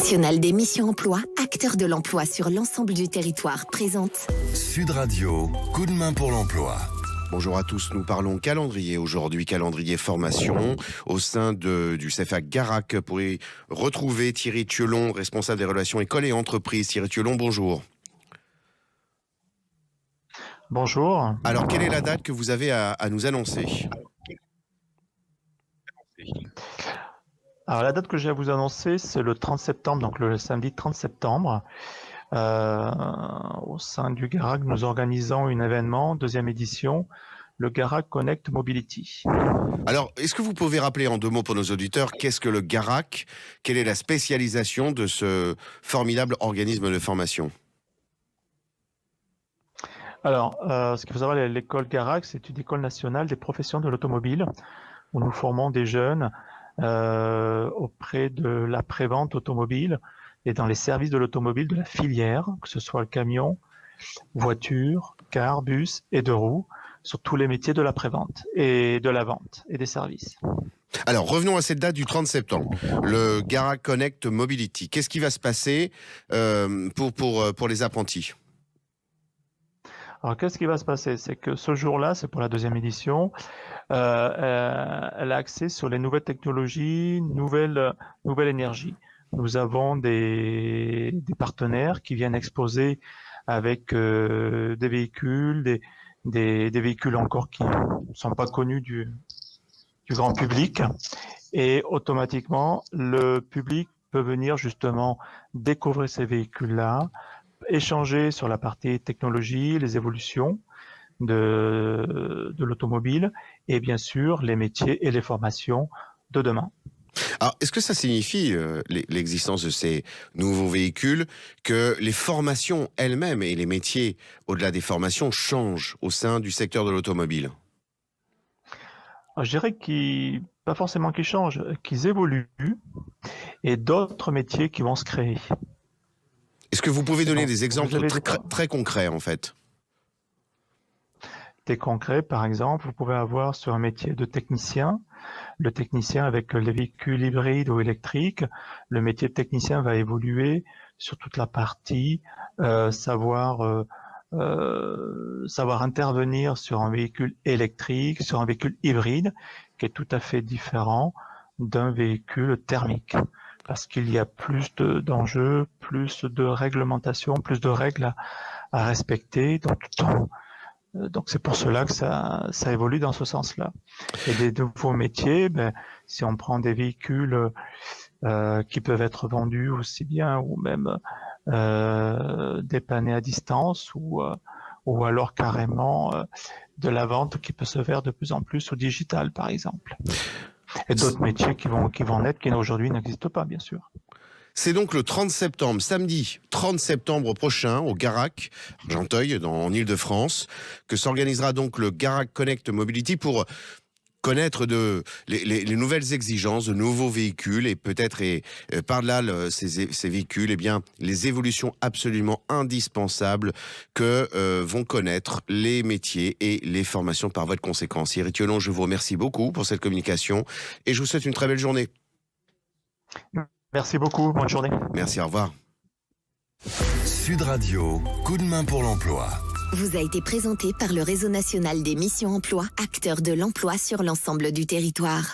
national des missions emploi, acteur de l'emploi sur l'ensemble du territoire, présente Sud Radio, coup de main pour l'emploi. Bonjour à tous, nous parlons calendrier aujourd'hui, calendrier formation au sein du CFA Garac pour y retrouver Thierry Thiolon, responsable des relations école et entreprise. Thierry Thiolon, bonjour. Bonjour. Alors, quelle est la date que vous avez à nous annoncer ? Alors, la date que j'ai à vous annoncer, c'est le 30 septembre, donc le samedi 30 septembre. Au sein du Garac, nous organisons un événement, deuxième édition, le Garac Connect Mobility. Alors, est-ce que vous pouvez rappeler en deux mots pour nos auditeurs, qu'est-ce que le Garac ? Quelle est la spécialisation de ce formidable organisme de formation ? Alors, ce qu'il faut savoir, l'école Garac, c'est une école nationale des professions de l'automobile, où nous formons des jeunes auprès de la prévente automobile et dans les services de l'automobile de la filière, que ce soit le camion, voiture, car, bus et deux roues, sur tous les métiers de la prévente et de la vente et des services. Alors, revenons à cette date du 30 septembre, le Garac Connect Mobility. Qu'est-ce qui va se passer pour les apprentis ? Alors, qu'est-ce qui va se passer ? C'est que ce jour-là, c'est pour la deuxième édition, elle a accès sur les nouvelles technologies, nouvelle énergie. Nous avons des partenaires qui viennent exposer avec des véhicules, des véhicules encore qui ne sont pas connus du grand public. Et automatiquement, le public peut venir justement découvrir ces véhicules-là, échanger sur la partie technologie, les évolutions de l'automobile et bien sûr les métiers et les formations de demain. Alors, est-ce que ça signifie, l'existence de ces nouveaux véhicules, que les formations elles-mêmes et les métiers, au-delà des formations, changent au sein du secteur de l'automobile ? Alors, je dirais pas forcément qu'ils changent, qu'ils évoluent et d'autres métiers qui vont se créer. Est-ce que vous pouvez donner des exemples très concrets, en fait ? Des concrets, par exemple, vous pouvez avoir sur un métier de technicien, le technicien avec les véhicules hybrides ou électriques, le métier de technicien va évoluer sur toute la partie savoir intervenir sur un véhicule électrique, sur un véhicule hybride, qui est tout à fait différent d'un véhicule thermique. Parce qu'il y a plus d'enjeux, plus de réglementation, plus de règles à respecter. Donc c'est pour cela que ça évolue dans ce sens-là. Et des nouveaux métiers, si on prend des véhicules qui peuvent être vendus aussi bien ou même dépannés à distance ou alors carrément de la vente qui peut se faire de plus en plus au digital, par exemple. Et d'autres métiers qui vont naître, qui aujourd'hui n'existent pas, bien sûr. C'est donc le 30 septembre, samedi 30 septembre prochain, au Garac, Argenteuil, en Ile-de-France, que s'organisera donc le Garac Connect Mobility pour connaître les nouvelles exigences de nouveaux véhicules et peut-être par-delà ces véhicules, les évolutions absolument indispensables que vont connaître les métiers et les formations par voie de conséquence. Thierry Thiolon, je vous remercie beaucoup pour cette communication et je vous souhaite une très belle journée. Merci beaucoup, bonne journée. Merci, au revoir. Sud Radio, coup de main pour l'emploi. vous a été présenté par le Réseau national des missions emploi, acteur de l'emploi sur l'ensemble du territoire.